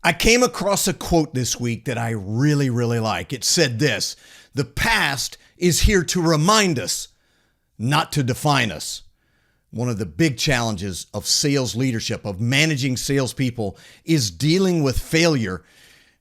I came across a quote this week that I really, really like. It said this: "The past is here to remind us, not to define us." One of the big challenges of sales leadership, of managing salespeople, is dealing with failure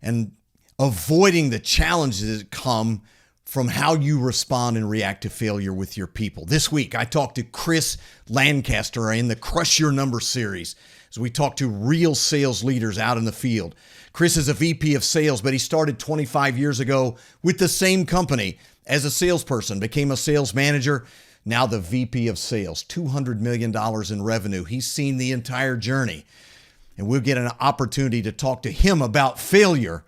and avoiding the challenges that come from how you respond and react to failure with your people. This week, I talked to Chris Lancaster in the Crush Your Number series, as we talk to real sales leaders out in the field. Chris is a VP of sales, but he started 25 years ago with the same company as a salesperson, became a sales manager, now the VP of sales, $200 million in revenue. He's seen the entire journey, and we'll get an opportunity to talk to him about failure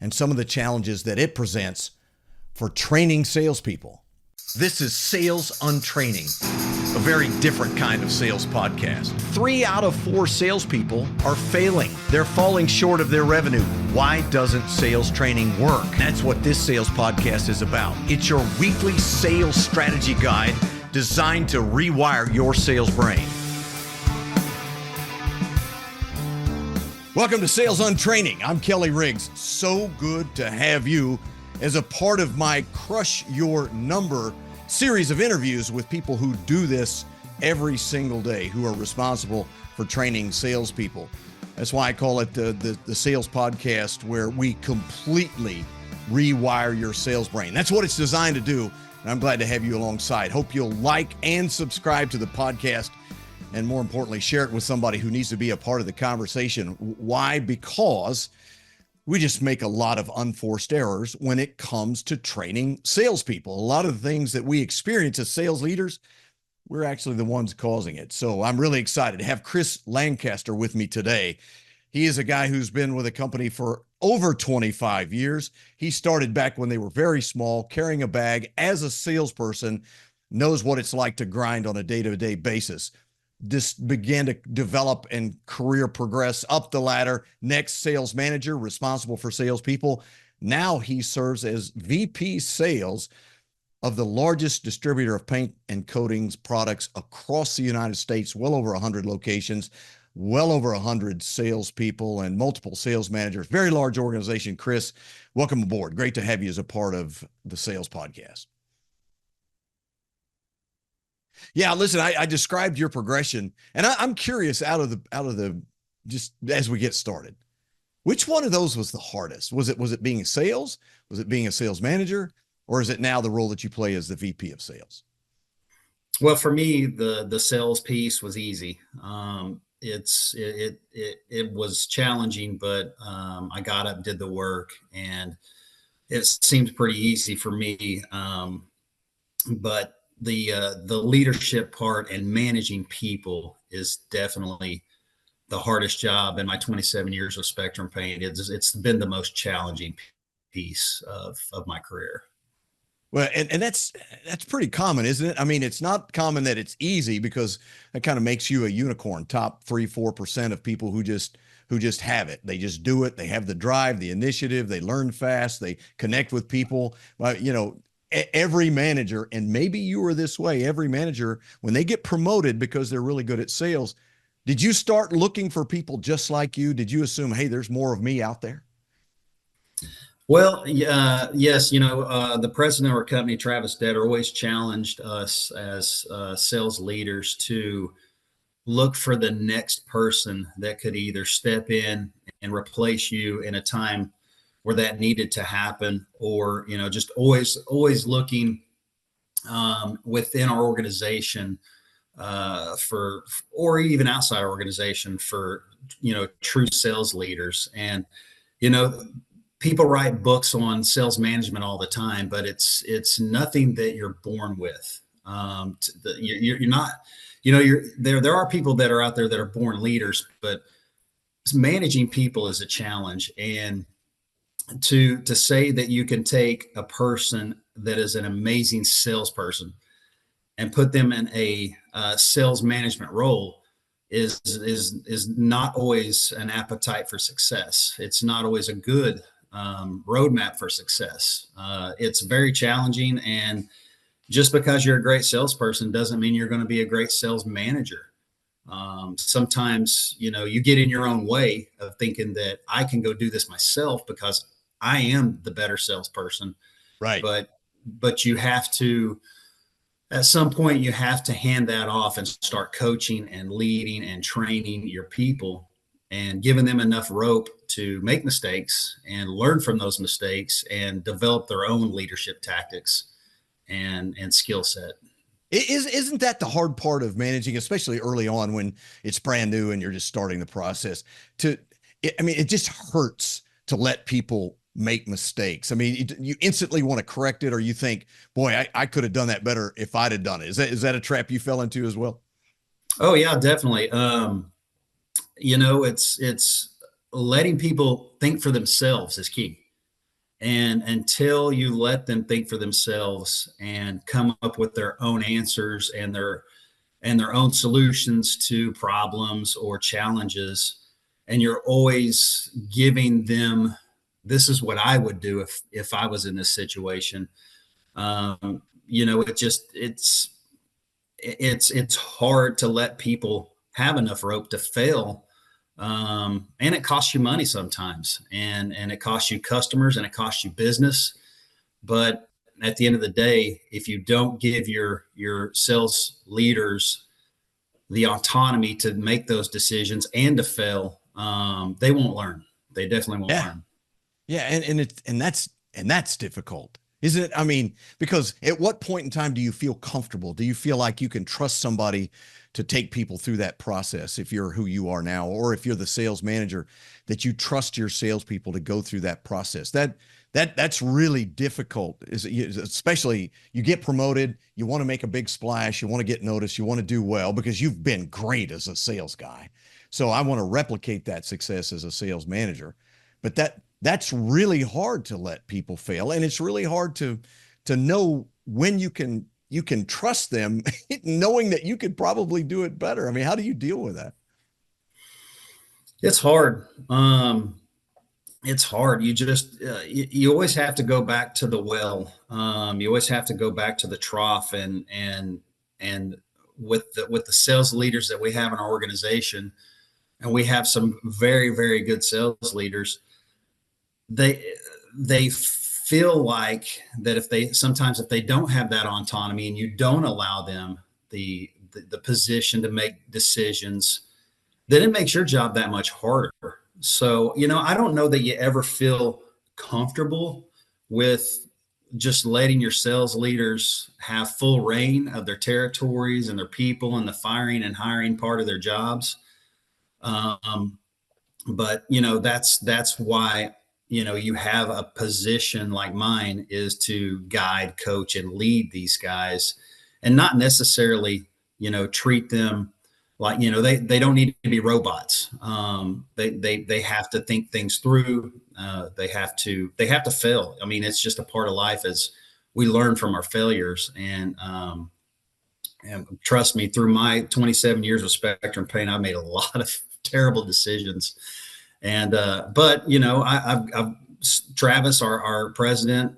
and some of the challenges that it presents for training salespeople. This is Sales Untraining, a very different kind of sales podcast. 3 out of 4 salespeople are failing. They're falling short of their revenue. Why doesn't sales training work? That's what this sales podcast is about. It's your weekly sales strategy guide designed to rewire your sales brain. Welcome to Sales Untraining. I'm Kelly Riggs. So good to have you as a part of my Crush Your Number series of interviews with people who do this every single day, who are responsible for training salespeople. That's why I call it the sales podcast, where we completely rewire your sales brain. That's what it's designed to do, and I'm glad to have you alongside. Hope you'll like and subscribe to the podcast, and more importantly, share it with somebody who needs to be a part of the conversation. Why? Because we just make a lot of unforced errors when it comes to training salespeople. A lot of the things that we experience as sales leaders, we're actually the ones causing it. So I'm really excited to have Chris Lancaster with me today. He is a guy who's been with a company for over 25 years. He started back when they were very small, carrying a bag as a salesperson, knows what it's like to grind on a day-to-day basis. This began to develop and career progress up the ladder. Next, sales manager, responsible for salespeople. Now he serves as VP sales of the largest distributor of paint and coatings products across the United States, well over 100 locations, well over 100 salespeople and multiple sales managers. Very large organization. Chris, welcome aboard. Great to have you as a part of the sales podcast. Yeah, listen, I described your progression, and I'm curious out of the just as we get started, which one of those was the hardest? Was it being sales? Was it being a sales manager? Or is it now the role that you play as the VP of sales? Well, for me, the sales piece was easy. It was challenging, but I got up, did the work, and it seemed pretty easy for me. But the leadership part and managing people is definitely the hardest job in my 27 years of Spectrum Paint. It's been the most challenging piece of my career. Well, and that's pretty common, isn't it? I mean, it's not common that it's easy, because that kind of makes you a unicorn, top 3-4% of people who just have it. They just do it. They have the drive, the initiative, they learn fast, they connect with people. Every manager, and maybe you were this way, every manager, when they get promoted because they're really good at sales, did you start looking for people just like you? Did you assume, hey, there's more of me out there? Well, yes. The president of our company, Travis Detter, always challenged us as sales leaders to look for the next person that could either step in and replace you in a time where that needed to happen, or, just always looking within our organization or even outside our organization for, true sales leaders. And, people write books on sales management all the time, but it's nothing that you're born with. You're not, there are people that are out there that are born leaders, but managing people is a challenge. And to say that you can take a person that is an amazing salesperson and put them in a sales management role is not always an appetite for success. It's not always a good roadmap for success. It's very challenging, and just because you're a great salesperson doesn't mean you're going to be a great sales manager. Sometimes, you get in your own way of thinking that I can go do this myself because I am the better salesperson. Right. But you have to, at some point, you have to hand that off and start coaching and leading and training your people and giving them enough rope to make mistakes and learn from those mistakes and develop their own leadership tactics and skill set. Isn't that the hard part of managing, especially early on when it's brand new and you're just starting the process? It just hurts to let people make mistakes. I mean, you instantly want to correct it, or you think, boy, I could have done that better if I'd have done it. Is that a trap you fell into as well? Oh yeah, definitely. It's letting people think for themselves is key. And until you let them think for themselves and come up with their own answers and their own solutions to problems or challenges, and you're always giving them, this is what I would do if I was in this situation. It's hard to let people have enough rope to fail, and it costs you money sometimes, and it costs you customers, and it costs you business. But at the end of the day, if you don't give your sales leaders the autonomy to make those decisions and to fail, they won't learn. They definitely won't Yeah. learn. Yeah, and that's difficult, isn't it? I mean, because at what point in time do you feel comfortable? Do you feel like you can trust somebody to take people through that process if you're who you are now, or if you're the sales manager, that you trust your salespeople to go through that process? That's really difficult. Especially you get promoted, you want to make a big splash, you want to get noticed, you want to do well because you've been great as a sales guy. So I want to replicate that success as a sales manager. But that's really hard to let people fail, and it's really hard to know when you can trust them knowing that you could probably do it better. I mean, how do you deal with that? It's hard. It's hard. You always have to go back to the well. You always have to go back to the trough, and with the sales leaders that we have in our organization, and we have some very, very good sales leaders. They feel like that if they don't have that autonomy and you don't allow them the position to make decisions, then it makes your job that much harder. So, I don't know that you ever feel comfortable with just letting your sales leaders have full reign of their territories and their people and the firing and hiring part of their jobs. Um, but that's why you have a position like mine, is to guide, coach, and lead these guys, and not necessarily treat them like they don't need to be robots. They have to think things through. They have to fail. I mean, it's just a part of life, as we learn from our failures. And trust me, through my 27 years of Spectrum Paint, I've made a lot of terrible decisions. And but I've Travis, our president,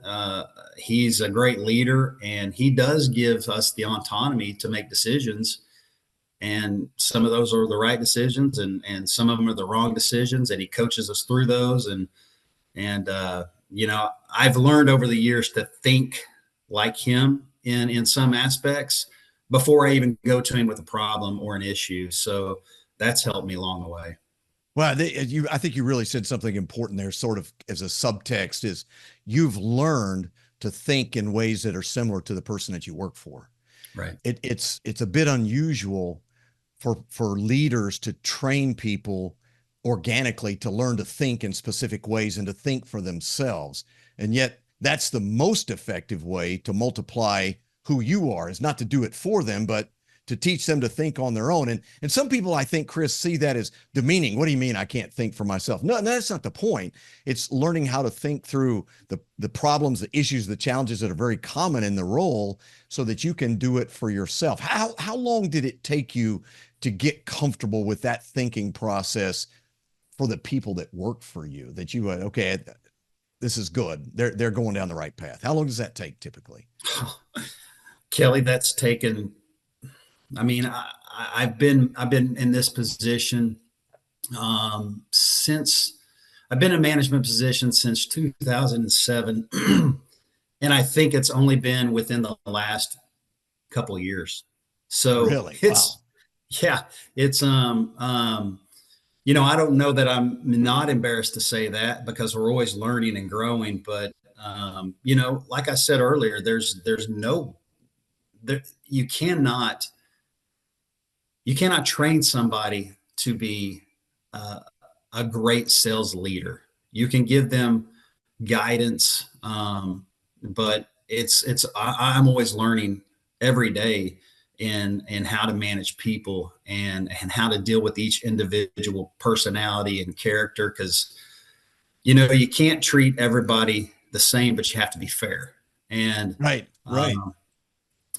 he's a great leader, and he does give us the autonomy to make decisions. And some of those are the right decisions, and some of them are the wrong decisions, and he coaches us through those. And I've learned over the years to think like him in some aspects before I even go to him with a problem or an issue. So that's helped me along the way. Well, I think you really said something important there, sort of as a subtext, is you've learned to think in ways that are similar to the person that you work for. Right. It's a bit unusual for leaders to train people organically to learn to think in specific ways and to think for themselves. And yet that's the most effective way to multiply who you are, is not to do it for them, but to teach them to think on their own. And some people, I think, Chris, see that as demeaning. What do you mean I can't think for myself? No, that's not the point. It's learning how to think through the problems, the issues, the challenges that are very common in the role, so that you can do it for yourself. How long did it take you to get comfortable with that thinking process for the people that work for you, that you okay, this is good, they're going down the right path? How long does that take typically? Kelly, that's taken, I mean, I've been in this position since I've been in management position since 2007, and I think it's only been within the last couple of years. So Really? Wow. it's yeah, it's I don't know that I'm not embarrassed to say that because we're always learning and growing. But like I said earlier, there's no there you cannot train somebody to be uh, a great sales leader. You can give them guidance, but I'm always learning every day in how to manage people and how to deal with each individual personality and character, because you can't treat everybody the same, but you have to be fair. And Right. Right. um,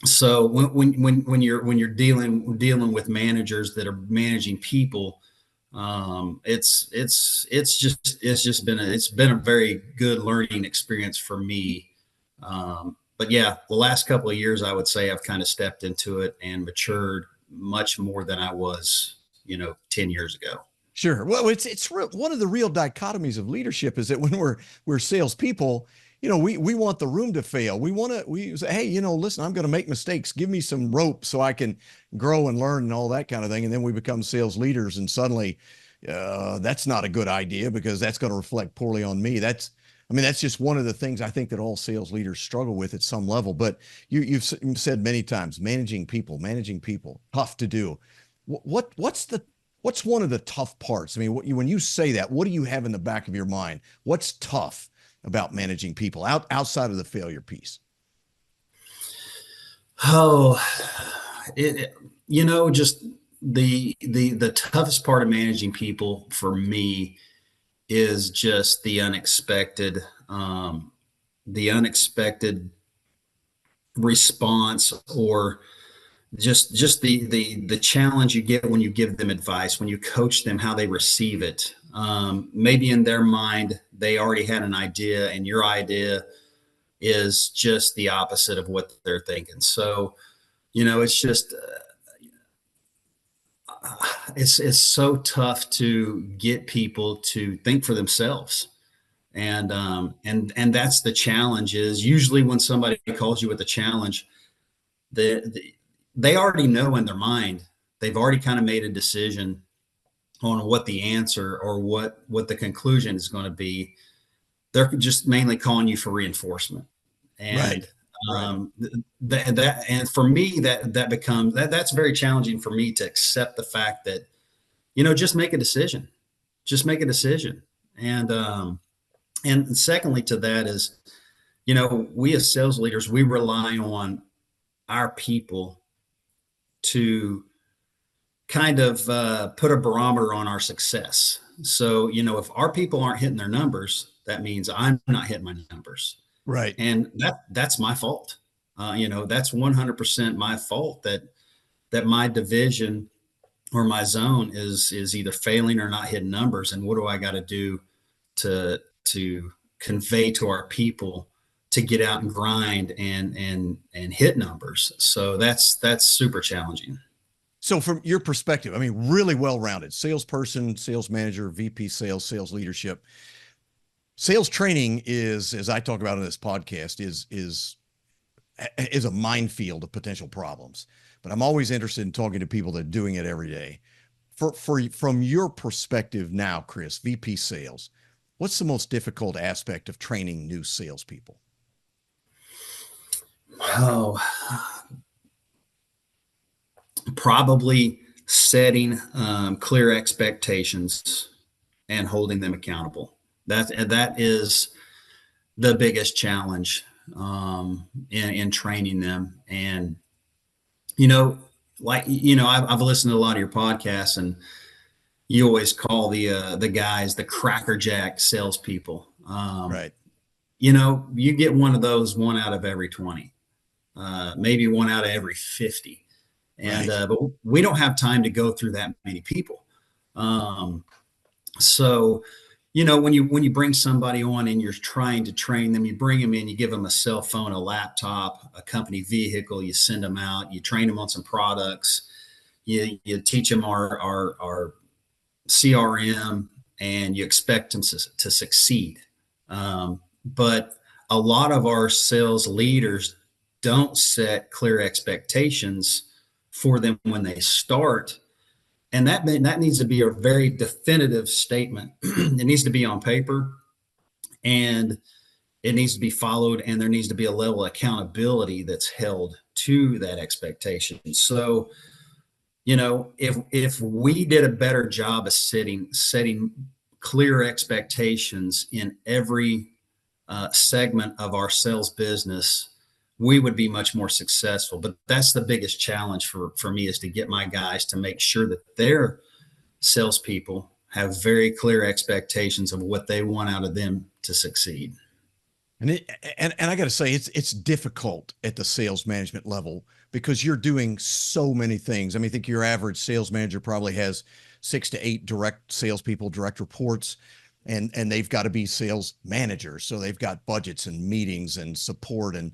so when you're dealing with managers that are managing people, it's been a very good learning experience for me. But yeah, the last couple of years, I would say I've kind of stepped into it and matured much more than I was 10 years ago. Sure. Well, one of the real dichotomies of leadership is that when we're salespeople, we want the room to fail. We say, hey, listen, I'm going to make mistakes. Give me some rope so I can grow and learn and all that kind of thing. And then we become sales leaders, and suddenly, that's not a good idea because that's going to reflect poorly on me. That's just one of the things I think that all sales leaders struggle with at some level. But you've said many times, managing people, tough to do. What's one of the tough parts? I mean, when you say that, what do you have in the back of your mind? What's tough about managing people outside of the failure piece? Oh, just the toughest part of managing people for me is just the unexpected response, or just the challenge you get when you give them advice, when you coach them, how they receive it. Maybe in their mind they already had an idea, and your idea is just the opposite of what they're thinking. So it's just it's so tough to get people to think for themselves. And that's the challenge. Is usually when somebody calls you with a challenge, they already know in their mind, they've already kind of made a decision on what the answer or what the conclusion is going to be. They're just mainly calling you for reinforcement. Right. And Right. and for me, that's very challenging for me to accept the fact that just make a decision. Just make a decision. And secondly to that is, we as sales leaders, we rely on our people to kind of put a barometer on our success. So, if our people aren't hitting their numbers, that means I'm not hitting my numbers. Right. And that's my fault. That's 100% my fault that my division or my zone is either failing or not hitting numbers. And what do I got to do to convey to our people to get out and grind and hit numbers? So that's super challenging. So from your perspective, really well-rounded salesperson, sales manager, VP sales, sales leadership. Sales training is, as I talk about in this podcast, is a minefield of potential problems. But I'm always interested in talking to people that are doing it every day. From your perspective now, Chris, VP sales, what's the most difficult aspect of training new salespeople? Oh, probably setting clear expectations and holding them accountable. That is the biggest challenge in training them. And I've listened to a lot of your podcasts, and you always call the guys the crackerjack salespeople. Right. You get one of those, one out of every 20, maybe one out of every 50. And Right. but we don't have time to go through that many people. So when you bring somebody on and you're trying to train them, you bring them in, you give them a cell phone, a laptop, a company vehicle, you send them out, you train them on some products, you teach them our CRM, and you expect them to succeed. But a lot of our sales leaders don't set clear expectations for them when they start. And that needs to be a very definitive statement. It needs to be on paper, and it needs to be followed, and there needs to be a level of accountability that's held to that expectation. So, if we did a better job of setting clear expectations in every segment of our sales business, we would be much more successful. But that's the biggest challenge for me, is to get my guys to make sure that their salespeople have very clear expectations of what they want out of them to succeed. And I got to say, it's difficult at the sales management level because you're doing so many things. I mean, I think your average sales manager probably has 6 to 8 direct salespeople, direct reports, and they've got to be sales managers. So they've got budgets and meetings and support and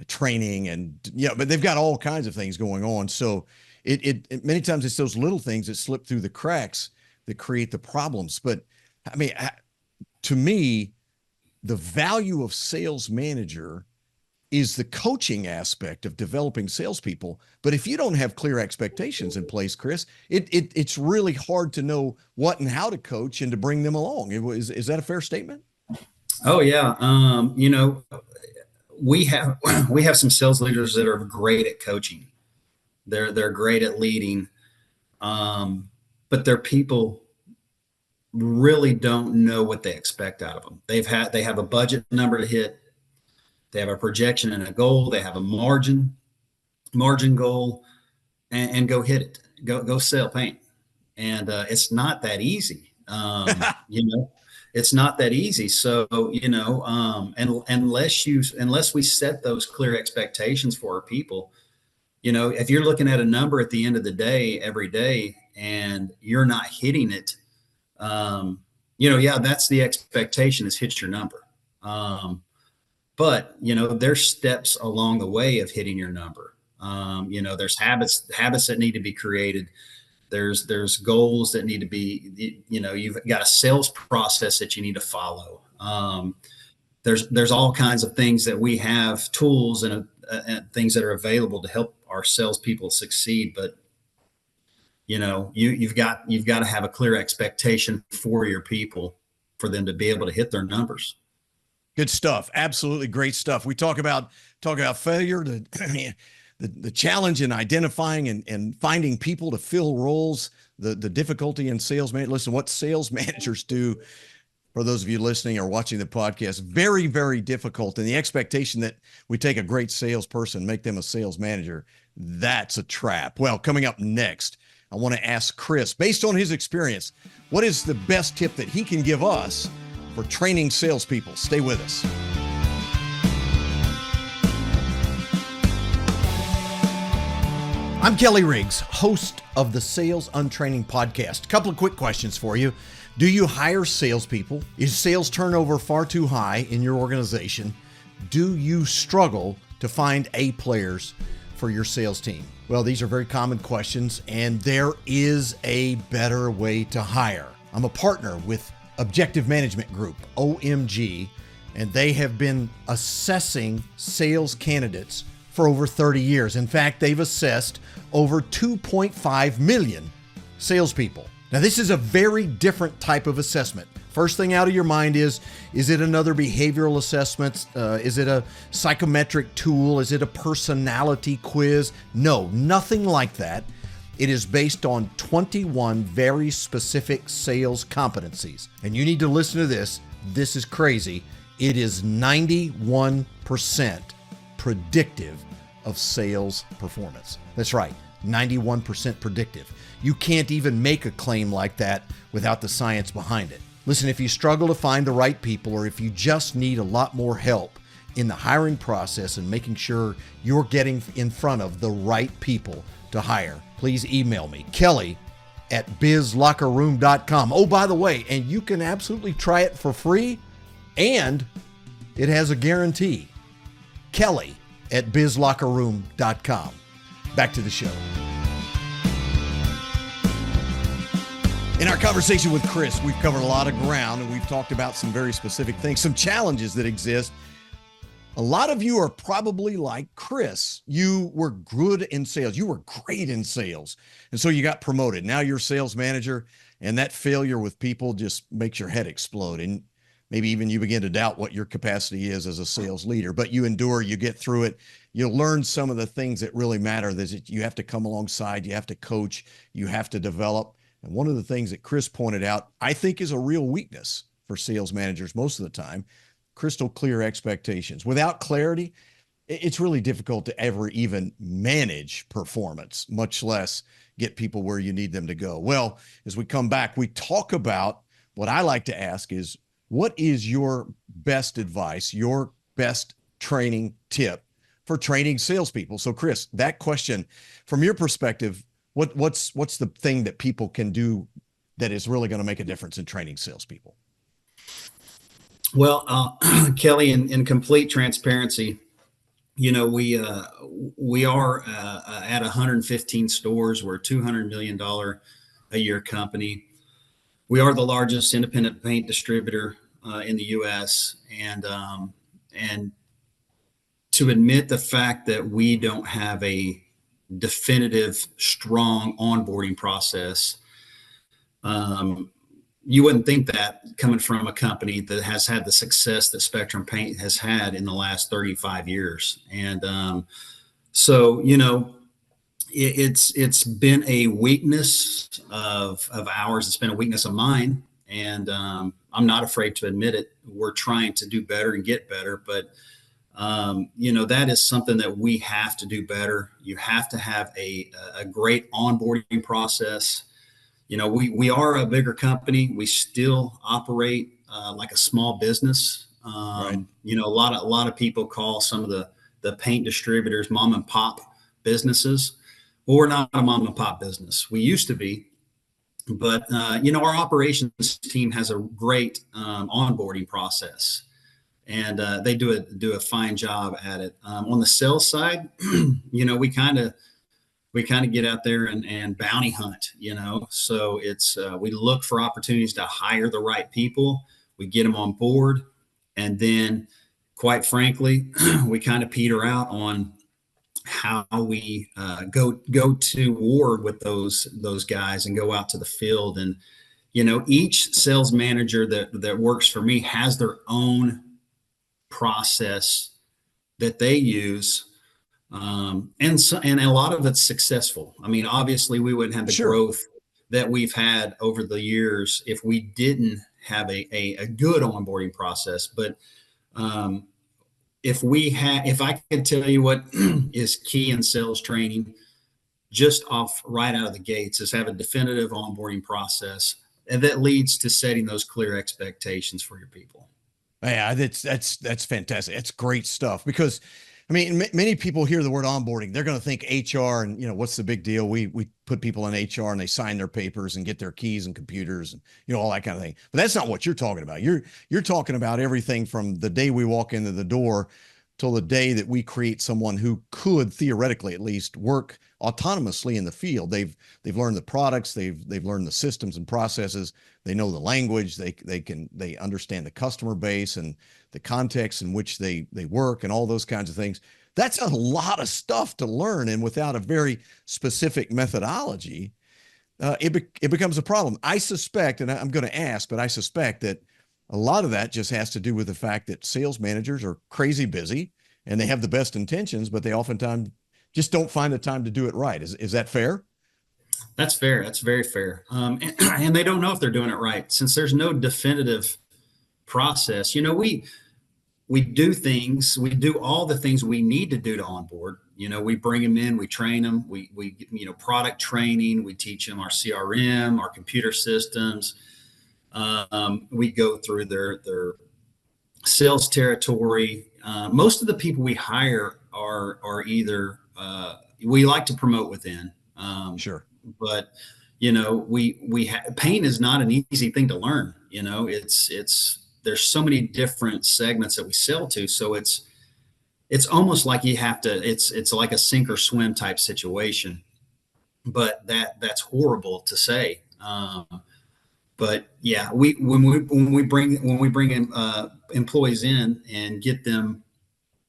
training, and but they've got all kinds of things going on. So it many times it's those little things that slip through the cracks that create the problems. But I mean, to me, the value of sales manager is the coaching aspect of developing salespeople. But if you don't have clear expectations in place, Chris, it's really hard to know what and how to coach and to bring them along. Is that a fair statement? Oh yeah. We have some sales leaders that are great at coaching. They're great at leading, but their people really don't know what they expect out of them. They have a budget number to hit. They have a projection and a goal. They have a margin goal, and go hit it. Go sell paint. And it's not that easy. It's not that easy. So, unless we set those clear expectations for our people, if you're looking at a number at the end of the day, every day, and you're not hitting it, that's the expectation, is hit your number. But there's steps along the way of hitting your number. There's habits that need to be created. There's goals that need to be, you've got a sales process that you need to follow. There's all kinds of things that we have, tools and things that are available to help our salespeople succeed. But you've got to have a clear expectation for your people for them to be able to hit their numbers. Good stuff. Absolutely great stuff. We talk about failure, the challenge in identifying and finding people to fill roles, the difficulty in sales management. Listen, what sales managers do, for those of you listening or watching the podcast, very, very difficult. And the expectation that we take a great salesperson, make them a sales manager, that's a trap. Well, coming up next, I want to ask Chris, based on his experience, what is the best tip that he can give us for training salespeople? Stay with us. I'm Kelly Riggs, host of the Sales Untraining podcast. A couple of quick questions for you. Do you hire salespeople? Is sales turnover far too high in your organization? Do you struggle to find A players for your sales team? Well, these are very common questions, and there is a better way to hire. I'm a partner with Objective Management Group, OMG, and they have been assessing sales candidates for over 30 years. In fact, they've assessed over 2.5 million salespeople. Now, this is a very different type of assessment. First thing out of your mind is it another behavioral assessment? Is it a psychometric tool? Is it a personality quiz? No, nothing like that. It is based on 21 very specific sales competencies. And you need to listen to this. This is crazy. It is 91% predictive of sales performance. That's right, 91% predictive. You can't even make a claim like that without the science behind it. Listen, if you struggle to find the right people, or if you just need a lot more help in the hiring process and making sure you're getting in front of the right people to hire, please email me, kelly@bizlockerroom.com. Oh, by the way, and you can absolutely try it for free, and it has a guarantee. kelly@bizlockerroom.com. Back to the show. In our conversation with Chris, we've covered a lot of ground and we've talked about some very specific things, some challenges that exist. A lot of you are probably like Chris. You were good in sales. You were great in sales. And so you got promoted. Now you're sales manager, and that failure with people just makes your head explode. And maybe even you begin to doubt what your capacity is as a sales leader, but you endure, you get through it. You'll learn some of the things that really matter. That you have to come alongside, you have to coach, you have to develop. And one of the things that Chris pointed out, I think is a real weakness for sales managers most of the time, crystal clear expectations. Without clarity, it's really difficult to ever even manage performance, much less get people where you need them to go. Well, as we come back, we talk about what I like to ask is, what is your best advice, your best training tip for training salespeople? So Chris, that question from your perspective, what's the thing that people can do that is really going to make a difference in training salespeople? Well, Kelly, in complete transparency, we are at 115 stores. We're a $200 million a year company. We are the largest independent paint distributor in the U.S. And to admit the fact that we don't have a definitive, strong onboarding process, you wouldn't think that coming from a company that has had the success that Spectrum Paint has had in the last 35 years. And so, it's been a weakness of ours. It's been a weakness of mine. And I'm not afraid to admit it. We're trying to do better and get better. But, that is something that we have to do better. You have to have a great onboarding process. We are a bigger company. We still operate like a small business. Right. A lot of people call some of the paint distributors mom and pop businesses. Well, we're not a mom and pop business. We used to be, but our operations team has a great onboarding process, and they do a fine job at it. On the sales side, we kind of get out there and bounty hunt, so it's we look for opportunities to hire the right people. We get them on board, and then quite frankly, we kind of peter out on how we go to war with those guys and go out to the field. And each sales manager that works for me has their own process that they use. And a lot of it's successful. I mean, obviously we wouldn't have the growth that we've had over the years if we didn't have a good onboarding process. But if I could tell you what is key in sales training, just off right out of the gates, is have a definitive onboarding process, and that leads to setting those clear expectations for your people. Yeah, that's fantastic. That's great stuff, because I mean, many people hear the word onboarding, they're going to think HR and, what's the big deal? We put people in HR and they sign their papers and get their keys and computers and, all that kind of thing. But that's not what you're talking about. You're talking about everything from the day we walk into the door till the day that we create someone who could theoretically at least work autonomously in the field. They've learned the products, they've learned the systems and processes, they know the language, they understand the customer base and the context in which they work and all those kinds of things. That's a lot of stuff to learn, and without a very specific methodology, it becomes a problem. I suspect, and I'm going to ask, but I suspect that a lot of that just has to do with the fact that sales managers are crazy busy and they have the best intentions, but they oftentimes just don't find the time to do it right. Is that fair? That's fair. That's very fair. And they don't know if they're doing it right, since there's no definitive process. We do all the things we need to do to onboard. We bring them in, we train them, we product training, we teach them our CRM, our computer systems. We go through their sales territory. Most of the people we hire are either we like to promote within. Sure. But paint is not an easy thing to learn. There's so many different segments that we sell to, so it's almost like you have to. It's like a sink or swim type situation. But that's horrible to say. But yeah, when we bring in, employees in and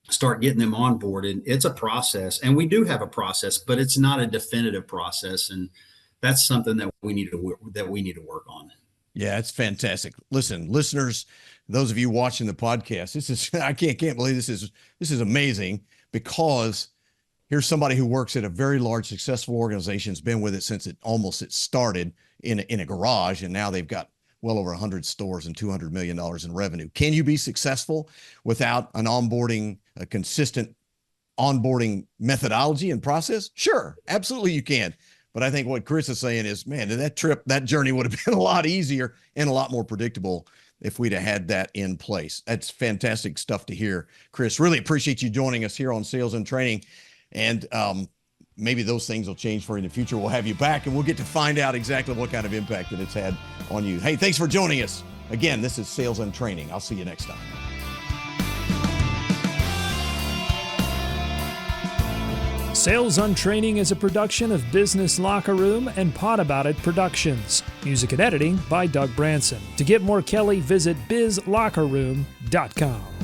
start getting them onboarded, it's a process, and we do have a process, but it's not a definitive process, and that's something that we need to work on. Yeah, it's fantastic. Listen, listeners, those of you watching the podcast, this is I can't believe this is amazing, because here's somebody who works at a very large, successful organization, has been with it since it started in a garage, and now they've got well over 100 stores and $200 million in revenue. Can you be successful without a consistent onboarding methodology and process? Sure, absolutely you can. But I think what Chris is saying is, man, that journey would have been a lot easier and a lot more predictable if we'd have had that in place. That's fantastic stuff to hear, Chris. Really appreciate you joining us here on Sales and Training. And maybe those things will change for you in the future. We'll have you back, and we'll get to find out exactly what kind of impact that it's had on you. Hey, thanks for joining us. Again, this is Sales and Training. I'll see you next time. Sales on Training is a production of Business Locker Room and Pod About It Productions. Music and editing by Doug Branson. To get more Kelly, visit bizlockerroom.com.